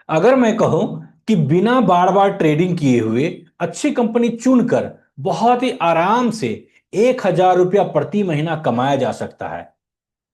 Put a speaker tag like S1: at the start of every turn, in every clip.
S1: अगर मैं कहूं कि बिना बार बार ट्रेडिंग किए हुए अच्छी कंपनी चुनकर बहुत ही आराम से 1,000 रुपया प्रति महीना कमाया जा सकता है,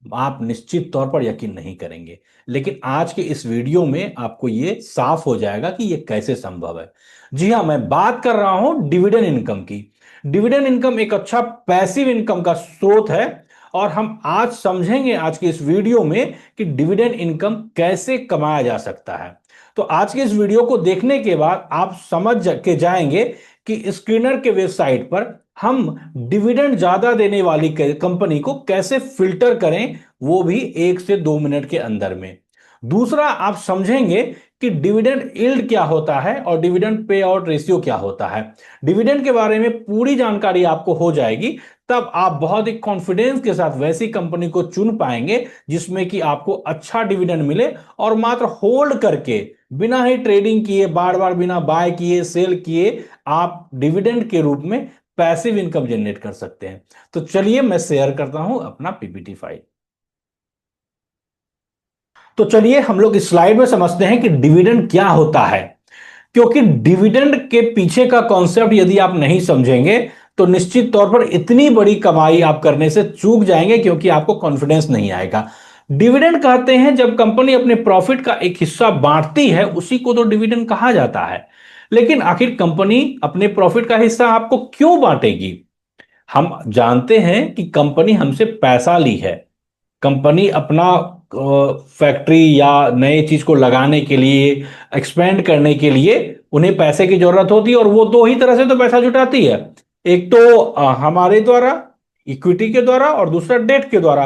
S1: आप निश्चित तौर पर यकीन नहीं करेंगे। लेकिन आज के इस वीडियो में आपको ये साफ हो जाएगा कि ये कैसे संभव है। जी हाँ, मैं बात कर रहा हूं डिविडेंड इनकम की। डिविडेंड इनकम एक अच्छा पैसिव इनकम का स्रोत है और हम आज समझेंगे आज के इस वीडियो में कि डिविडेंड इनकम कैसे कमाया जा सकता है। तो आज के इस वीडियो को देखने के बाद आप समझ के जाएंगे कि स्क्रीनर के वेबसाइट पर हम डिविडेंड ज्यादा देने वाली कंपनी को कैसे फिल्टर करें, वो भी 1 से 2 मिनट के अंदर में। दूसरा, आप समझेंगे कि डिविडेंड यील्ड क्या होता है और डिविडेंड पे आउट रेशियो क्या होता है। डिविडेंड के बारे में पूरी जानकारी आपको हो जाएगी, तब आप बहुत ही कॉन्फिडेंस के साथ वैसी कंपनी को चुन पाएंगे जिसमें कि आपको अच्छा डिविडेंड मिले और मात्र होल्ड करके बिना ही ट्रेडिंग किए, बार बार बिना बाय किए सेल किए, आप डिविडेंड के रूप में पैसिव इनकम जनरेट कर सकते हैं। तो चलिए मैं शेयर करता हूं अपना पीपीटी फाइल। तो चलिए हम लोग इस स्लाइड में समझते हैं कि डिविडेंड क्या होता है। क्योंकि डिविडेंड के पीछे का कॉन्सेप्ट यदि आप नहीं समझेंगे तो निश्चित तौर पर इतनी बड़ी कमाई आप करने से चूक जाएंगे, क्योंकि आपको कॉन्फिडेंस नहीं आएगा। डिविडेंड कहते हैं जब कंपनी अपने प्रॉफिट का एक हिस्सा बांटती है, उसी को तो डिविडेंड कहा जाता है। लेकिन आखिर कंपनी अपने प्रॉफिट का हिस्सा आपको क्यों बांटेगी? हम जानते हैं कि कंपनी हमसे पैसा ली है। कंपनी अपना फैक्ट्री या नए चीज को लगाने के लिए, एक्सपेंड करने के लिए उन्हें पैसे की जरूरत होती है, और वो दो ही तरह से तो पैसा जुटाती है। एक तो हमारे द्वारा, इक्विटी के द्वारा, और दूसरा डेट के द्वारा।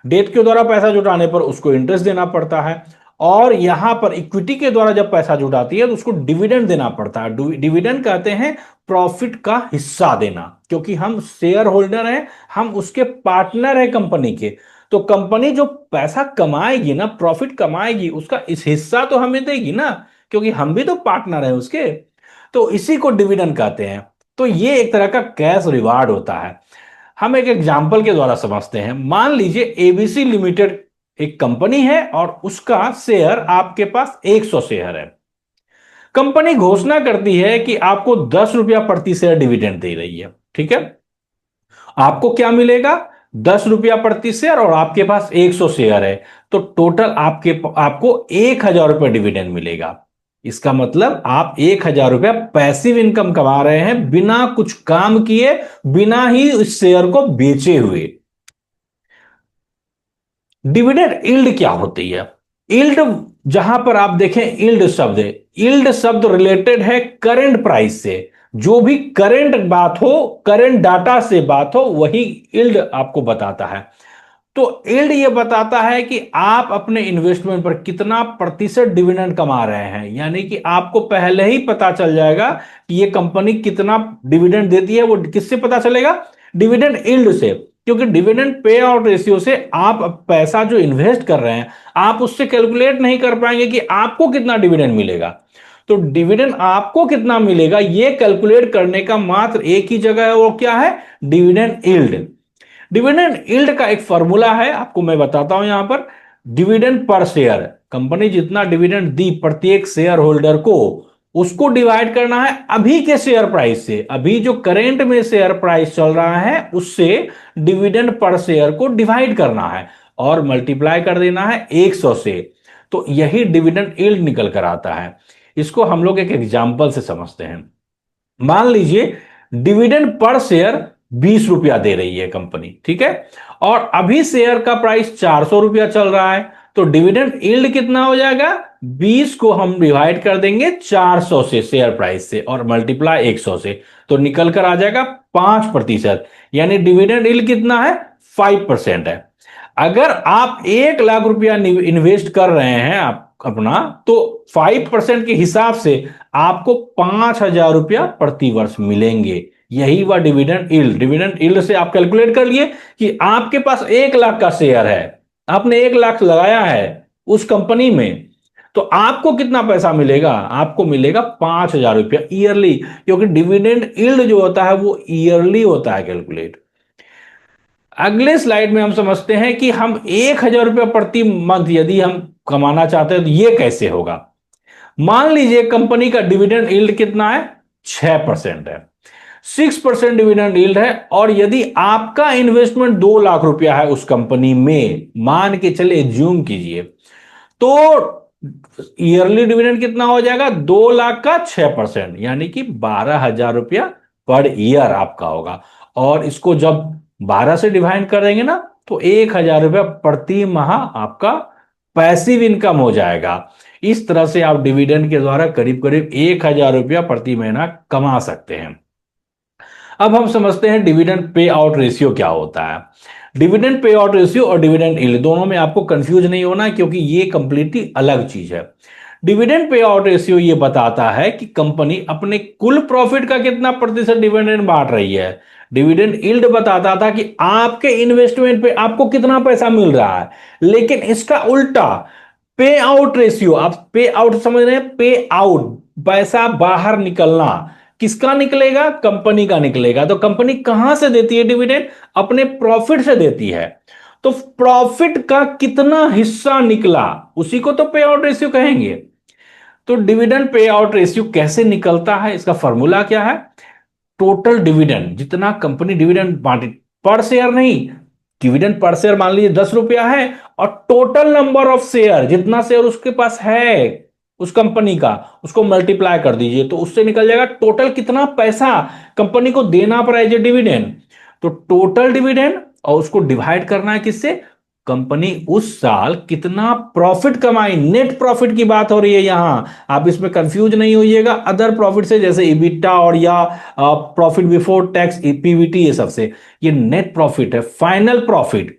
S1: डेट के द्वारा पैसा जुटाने पर उसको इंटरेस्ट देना पड़ता है, और यहां पर इक्विटी के द्वारा जब पैसा जुटाती है तो उसको डिविडेंड देना पड़ता है। डिविडेंड कहते हैं प्रॉफिट का हिस्सा देना, क्योंकि हम शेयर होल्डर हैं, हम उसके पार्टनर हैं कंपनी के। तो कंपनी जो पैसा कमाएगी ना, प्रॉफिट कमाएगी, उसका इस हिस्सा तो हमें देगी ना, क्योंकि हम भी तो पार्टनर हैं उसके। तो इसी को डिविडेंड कहते हैं। तो ये एक तरह का कैश रिवार्ड होता है। हम एक एग्जांपल के द्वारा समझते हैं। मान लीजिए एबीसी लिमिटेड एक कंपनी है और उसका शेयर आपके पास 100 शेयर है। कंपनी घोषणा करती है कि आपको 10 रुपया प्रति शेयर डिविडेंड दे रही है। ठीक है, आपको क्या मिलेगा? 10 रुपया प्रति शेयर, और आपके पास 100 शेयर है, तो टोटल आपको 1,000 रुपया डिविडेंड मिलेगा। इसका मतलब आप 1,000 रुपया पैसिव इनकम कमा रहे हैं, बिना कुछ काम किए, बिना ही इस शेयर को बेचे हुए। डिविडेंड यील्ड क्या होती है? यील्ड, जहां पर आप देखें यील्ड शब्द है, यील्ड शब्द रिलेटेड है करेंट प्राइस से। जो भी करेंट बात हो, करेंट डाटा से बात हो, वही यील्ड आपको बताता है। तो यील्ड ये बताता है कि आप अपने इन्वेस्टमेंट पर कितना प्रतिशत डिविडेंड कमा रहे हैं। यानी कि आपको पहले ही पता चल जाएगा कि ये कंपनी कितना डिविडेंड देती है। वो किससे पता चलेगा? डिविडेंड यील्ड से। क्योंकि डिविडेंड पे आउट रेशियो से आप पैसा जो इन्वेस्ट कर रहे हैं, आप उससे कैलकुलेट नहीं कर पाएंगे कि आपको कितना डिविडेंड मिलेगा। तो डिविडेंड आपको कितना मिलेगा ये कैलकुलेट करने का मात्र एक ही जगह है, वो क्या है? Dividend yield. डिविडेंड यील्ड का एक फॉर्मूला है, आपको मैं बताता हूं यहां पर। डिविडेंड पर शेयर, कंपनी जितना डिविडेंड दी प्रत्येक शेयर होल्डर को, उसको डिवाइड करना है अभी के शेयर प्राइस से। अभी जो करेंट में शेयर प्राइस चल रहा है उससे डिविडेंड पर शेयर को डिवाइड करना है और मल्टीप्लाई कर देना है 100 से। तो यही डिविडेंड यील्ड निकल कर आता है। इसको हम लोग एक एग्जांपल से समझते हैं। मान लीजिए डिविडेंड पर शेयर 20 रुपया दे रही है कंपनी, ठीक है, और अभी शेयर का प्राइस 400 रुपया चल रहा है। तो डिविडेंड यील्ड कितना हो जाएगा? 20 को हम डिवाइड कर देंगे 400 से, शेयर प्राइस से, और मल्टीप्लाई 100 से, तो निकल कर आ जाएगा 5%। यानी डिविडेंड यील्ड कितना है? 5% है। अगर आप 1 लाख रुपया इन्वेस्ट कर रहे हैं आप अपना, तो 5% के हिसाब से आपको 5,000 रुपया प्रति वर्ष मिलेंगे। यही वह डिविडेंड यील्ड। डिविडेंड यील्ड से आप कैलकुलेट कर लिए कि आपके पास 1 लाख का शेयर है, आपने 1 लाख लगाया है उस कंपनी में, तो आपको कितना पैसा मिलेगा? आपको मिलेगा 5,000 रुपया ईयरली, क्योंकि डिविडेंड यील्ड जो होता है वो ईयरली होता है कैलकुलेट। अगले स्लाइड में हम समझते हैं कि हम 1,000 रुपया प्रति मंथ यदि हम कमाना चाहते हैं तो ये कैसे होगा। मान लीजिए कंपनी का डिविडेंड यील्ड कितना है, 6% है, 6% डिविडेंड यील्ड है, और यदि आपका इन्वेस्टमेंट 2 लाख रुपया है उस कंपनी में, मान के चले ज्यूम कीजिए, तो ईयरली डिविडेंड कितना हो जाएगा, 2 लाख का 6%, यानी कि 12,000 रुपया पर ईयर आपका होगा। और इसको जब 12 से डिवाइड कर देंगे ना, तो 1,000 रुपया प्रति माह आपका पैसिव इनकम हो जाएगा। इस तरह से आप डिविडेंड के द्वारा करीब करीब 1,000 रुपया प्रति महीना कमा सकते हैं। अब हम समझते हैं डिविडेंड पे आउट रेशियो क्या होता है। डिविडेंड पे आउट रेशियो और डिविडेंड यील्ड दोनों में आपको कंफ्यूज नहीं होना, क्योंकि ये कंप्लीटली अलग चीज है। डिविडेंड पे आउट रेशियो ये बताता है कि कंपनी अपने कुल प्रॉफिट का कितना प्रतिशत डिविडेंड बांट रही है। डिविडेंड यील्ड बताता था कि आपके इन्वेस्टमेंट पे आपको कितना पैसा मिल रहा है। लेकिन इसका उल्टा पे आउट रेशियो, आप पे आउट समझ रहे हैं, पे आउट पैसा बाहर निकलना, किसका निकलेगा, कंपनी का निकलेगा। तो कंपनी कहां से देती है डिविडेंड, अपने प्रॉफिट से देती है। तो प्रॉफिट का कितना हिस्सा निकला, उसी को तो पे आउट रेशियो कहेंगे। तो डिविडेंड पे आउट रेशियो कैसे निकलता है, इसका फॉर्मूला क्या है, टोटल डिविडेंड, जितना कंपनी डिविडेंड बांटी, पर शेयर नहीं, डिविडेंड पर शेयर मान लीजिए 10 रुपया है, और टोटल नंबर ऑफ शेयर, जितना शेयर उसके पास है उस कंपनी का, उसको मल्टीप्लाई कर दीजिए, तो उससे निकल जाएगा टोटल कितना पैसा कंपनी को देना पड़ेगा डिविडेंड। तो टोटल डिविडेंड, और उसको डिवाइड करना है किससे, कंपनी उस साल कितना प्रॉफिट कमाई, नेट प्रॉफिट की बात हो रही है यहां, आप इसमें कंफ्यूज नहीं होइएगा अदर प्रॉफिट से, जैसे इबिटा और या प्रॉफिट बिफोर टैक्स पीबीटी, ये सबसे, ये नेट प्रॉफिट है, फाइनल प्रॉफिट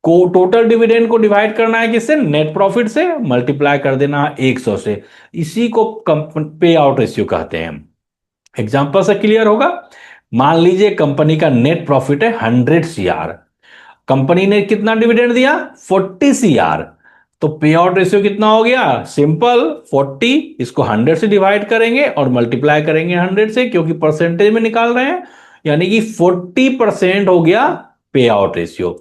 S1: को। टोटल डिविडेंड को डिवाइड करना है किससे, नेट प्रॉफिट से, मल्टीप्लाई कर देना है 100 से। इसी को पे आउट रेशियो कहते हैं। एग्जांपल से क्लियर होगा। मान लीजिए कंपनी का नेट प्रॉफिट है 100 CR, कंपनी ने कितना डिविडेंड दिया, 40 CR, तो पे आउट रेशियो कितना हो गया, सिंपल 40, इसको 100 से डिवाइड करेंगे और मल्टीप्लाई करेंगे 100 से, क्योंकि परसेंटेज में निकाल रहे हैं, यानी कि 40% हो गया पे आउट रेशियो।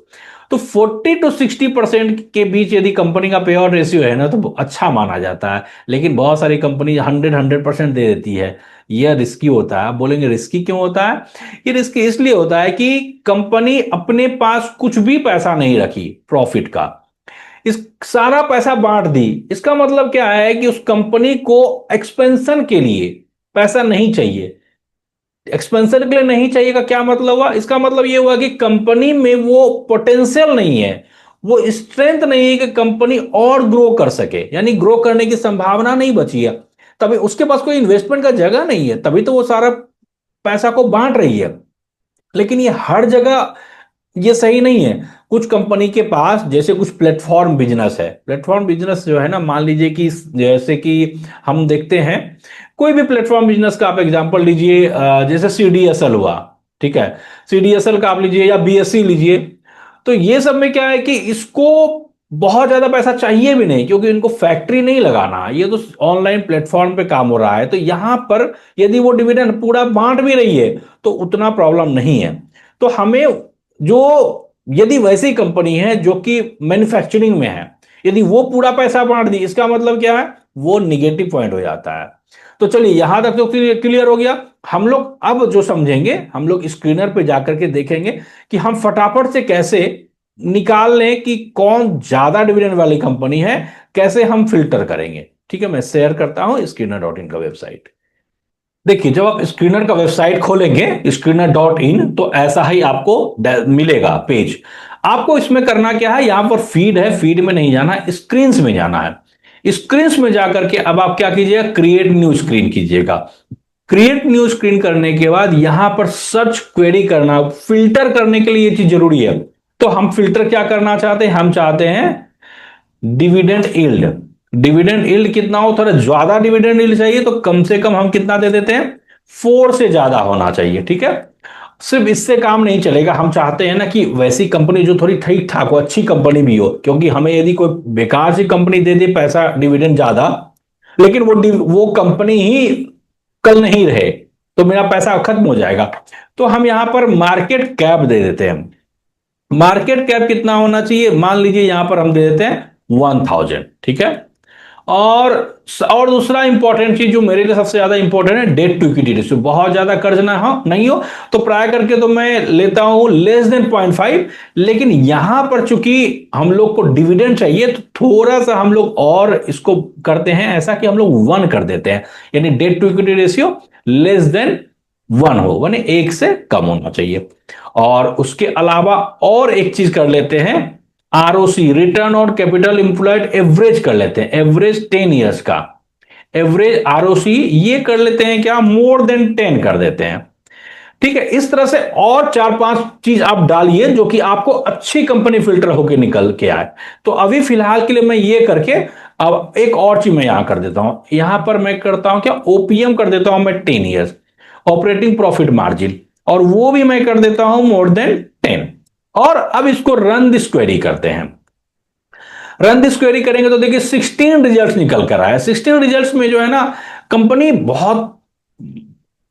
S1: तो 40 to 60% के बीच यदि कंपनी का पे आउट रेशियो है ना, तो अच्छा माना जाता है। लेकिन बहुत सारी कंपनी 100% दे देती है, यह रिस्की होता है। आप बोलेंगे रिस्की क्यों होता है, ये रिस्की इसलिए होता है कि कंपनी अपने पास कुछ भी पैसा नहीं रखी प्रॉफिट का, इस सारा पैसा बांट दी। इसका मतलब क्या है कि उस कंपनी को एक्सपेंशन के लिए पैसा नहीं चाहिए। एक्सपेंशन के लिए नहीं चाहिए का क्या मतलब हुआ, इसका मतलब ये हुआ कि कंपनी में वो पोटेंशियल नहीं है, वो स्ट्रेंथ नहीं है कि कंपनी और ग्रो कर सके, यानी ग्रो करने की संभावना नहीं बची है। तभी उसके पास कोई इन्वेस्टमेंट का जगह नहीं है, तभी तो वो सारा पैसा को बांट रही है। लेकिन ये हर जगह ये सही नहीं है। कुछ कंपनी के पास जैसे कुछ प्लेटफॉर्म बिजनेस है, प्लेटफॉर्म बिजनेस जो है ना, मान लीजिए कि जैसे कि हम देखते हैं कोई भी प्लेटफॉर्म बिजनेस का आप एग्जांपल लीजिए, जैसे सीडीएसएल हुआ, ठीक है, सीडीएसएल का आप लीजिए या बीएससी लीजिए। तो ये सब में क्या है कि इसको बहुत ज्यादा पैसा चाहिए भी नहीं, क्योंकि इनको फैक्ट्री नहीं लगाना, ये तो ऑनलाइन प्लेटफॉर्म पे काम हो रहा है। तो यहां पर यदि वो डिविडेंड पूरा बांट भी रही है तो उतना प्रॉब्लम नहीं है। तो हमें जो, यदि वैसी कंपनी है जो कि मैन्युफैक्चरिंग में है, यदि वो पूरा पैसा बांट दी, इसका मतलब क्या है, वो निगेटिव पॉइंट हो जाता है। तो चलिए यहां तक तो क्लियर हो गया। हम लोग अब जो समझेंगे, हम लोग स्क्रीनर पे जाकर के देखेंगे कि हम फटाफट से कैसे निकाल लें कि कौन ज्यादा डिविडेंड वाली कंपनी है, कैसे हम फिल्टर करेंगे। ठीक है, मैं शेयर करता हूं स्क्रीनर.इन का वेबसाइट। देखिए, जब आप स्क्रीनर का वेबसाइट खोलेंगे screener.in, तो ऐसा ही आपको मिलेगा पेज। आपको इसमें करना क्या है, यहां पर फीड है, फीड में नहीं जाना, स्क्रीन्स में जाना है। स्क्रीन्स में जाकर के अब आप क्या कीजिएगा, क्रिएट न्यू स्क्रीन कीजिएगा। क्रिएट न्यू स्क्रीन करने के बाद यहां पर सर्च क्वेरी करना, फिल्टर करने के लिए ये चीज जरूरी है। तो हम फिल्टर क्या करना चाहते हैं, हम चाहते हैं डिविडेंड यील्ड। डिविडेंड यील्ड कितना हो, थोड़ा ज्यादा डिविडेंड यील्ड चाहिए तो कम से कम हम कितना दे देते हैं, 4 से ज्यादा होना चाहिए। ठीक है, सिर्फ इससे काम नहीं चलेगा, हम चाहते हैं ना कि वैसी कंपनी जो थोड़ी ठीक ठाक हो, अच्छी कंपनी भी हो। क्योंकि हमें यदि कोई बेकार सी कंपनी दे दे पैसा डिविडेंड ज्यादा, लेकिन वो कंपनी ही कल नहीं रहे, तो मेरा पैसा खत्म हो जाएगा। तो हम यहां पर मार्केट कैप दे देते हैं। मार्केट कैप कितना होना चाहिए, मान लीजिए यहां पर हम दे देते हैं 1000। ठीक है, और दूसरा इंपॉर्टेंट चीज जो मेरे लिए सबसे ज्यादा इंपॉर्टेंट है, डेट टू इक्विटी रेशियो। बहुत ज्यादा कर्ज ना हो, नहीं हो, तो प्राय करके तो मैं लेता हूं लेस देन 0.5। लेकिन यहां पर चूंकि हम लोग को डिविडेंड चाहिए तो थोड़ा सा हम लोग और इसको करते हैं ऐसा कि हम लोग 1 कर देते हैं, यानी debt to equity ratio less than 1 हो, यानी 1 से कम होना चाहिए। और उसके अलावा और एक चीज कर लेते हैं, ROC, return on capital employed, average कर लेते हैं, एवरेज 10 ईयर्स का एवरेज आरओसी ये कर लेते हैं, क्या मोर देन 10 कर देते हैं। ठीक है, इस तरह से और 4-5 चीज आप डालिए जो कि आपको अच्छी कंपनी फिल्टर होकर निकल के आए। तो अभी फिलहाल के लिए मैं ये करके अब एक और चीज मैं यहां कर देता हूं, यहां पर मैं करता हूं क्या, ओपीएम कर देता हूं मैं 10 ईयर्स, ऑपरेटिंग प्रॉफिट मार्जिन, और वो भी मैं कर देता हूं मोर देन 10। और अब इसको रन दिस क्वेरी करते हैं। रन दिस क्वेरी करेंगे तो देखिए 16 रिजल्ट्स निकल कर आया। 16 रिजल्ट्स में जो है ना, कंपनी बहुत,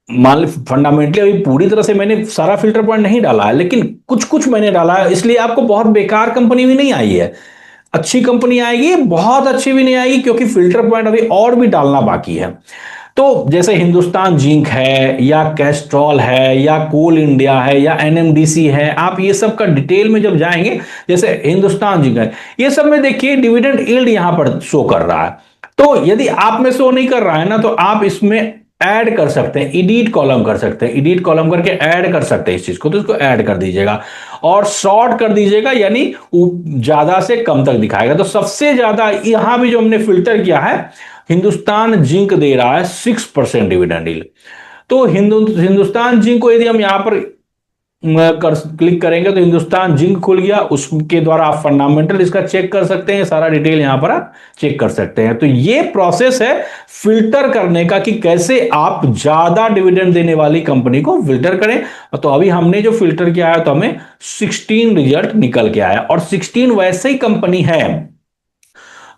S1: मान ली फंडामेंटली अभी पूरी तरह से मैंने सारा फिल्टर पॉइंट नहीं डाला है, लेकिन कुछ कुछ मैंने डाला है, इसलिए आपको बहुत बेकार कंपनी भी नहीं आई है, अच्छी कंपनी आएगी, बहुत अच्छी भी नहीं आएगी, क्योंकि फिल्टर पॉइंट अभी और भी डालना बाकी है। तो जैसे हिंदुस्तान जिंक है, या कैस्ट्रॉल है, या कोल इंडिया है, या एनएमडीसी है, आप ये सब का डिटेल में जब जाएंगे, जैसे हिंदुस्तान जिंक है, ये सब में देखिए डिविडेंड यील्ड यहां पर शो कर रहा है। तो यदि आप में शो नहीं कर रहा है ना, तो आप इसमें ऐड कर सकते हैं, एडिट कॉलम कर सकते हैं, एडिट कॉलम करके ऐड कर सकते हैं इस चीज को, तो इसको ऐड कर दीजिएगा और शॉर्ट कर दीजिएगा, यानी ज्यादा से कम तक दिखाएगा। तो सबसे ज्यादा यहां भी जो हमने फिल्टर किया है, हिंदुस्तान जिंक दे रहा है 6% डिविडेंड यील्ड। तो हिंदुस्तान जिंक को यदि हम यहां पर क्लिक करेंगे तो हिंदुस्तान जिंक खुल गया, उसके द्वारा आप फंडामेंटल इसका चेक कर सकते हैं, सारा डिटेल यहां पर आप चेक कर सकते हैं। तो ये प्रोसेस है फिल्टर करने का कि कैसे आप ज्यादा डिविडेंड देने वाली कंपनी को फिल्टर करें। तो अभी हमने जो फिल्टर किया है तो हमें 16 रिजल्ट निकल के आया, और 16 वैसे ही कंपनी है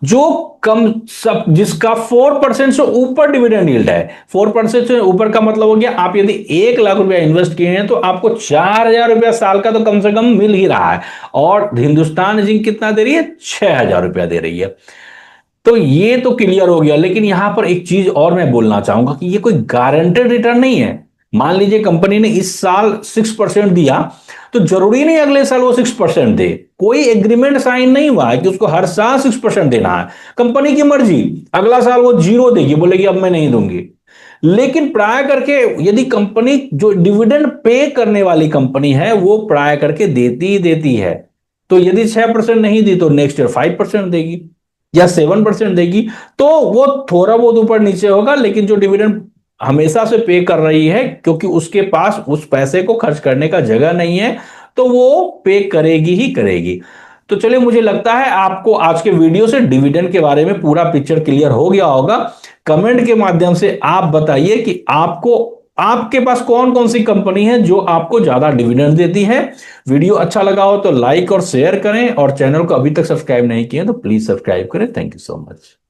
S1: जो कम सब जिसका 4% से ऊपर डिविडेंड यील्ड है। 4% से ऊपर का मतलब हो गया, आप यदि 1 लाख रुपया इन्वेस्ट किए हैं तो आपको 4,000 रुपया साल का तो कम से कम मिल ही रहा है। और हिंदुस्तान जिंक कितना दे रही है, 6,000 रुपया दे रही है। तो ये तो क्लियर हो गया, लेकिन यहां पर एक चीज और मैं बोलना चाहूंगा कि ये कोई गारंटेड रिटर्न नहीं है। मान लीजिए कंपनी ने इस साल 6% दिया, तो जरूरी नहीं अगले साल वो 6% दे, कोई एग्रीमेंट साइन नहीं हुआ है कि उसको हर साल 6% देना है। कंपनी की मर्जी, अगला साल वो 0 देगी, बोलेगी अब मैं नहीं दूंगी। लेकिन प्राय करके यदि कंपनी जो डिविडेंड पे करने वाली कंपनी है वो प्राय करके देती ही देती है। तो यदि 6% नहीं दी तो नेक्स्ट ईयर 5% देगी या 7% देगी, तो वो थोड़ा बहुत ऊपर नीचे होगा, लेकिन जो डिविडेंड हमेशा से पे कर रही है, क्योंकि उसके पास उस पैसे को खर्च करने का जगह नहीं है, तो वो पे करेगी ही करेगी। तो चलिए, मुझे लगता है आपको आज के वीडियो से डिविडेंड के बारे में पूरा पिक्चर क्लियर हो गया होगा। कमेंट के माध्यम से आप बताइए कि आपको, आपके पास कौन कौन सी कंपनी है जो आपको ज्यादा डिविडेंड देती है। वीडियो अच्छा लगा हो तो लाइक और शेयर करें, और चैनल को अभी तक सब्सक्राइब नहीं किए तो प्लीज सब्सक्राइब करें। Thank you so much.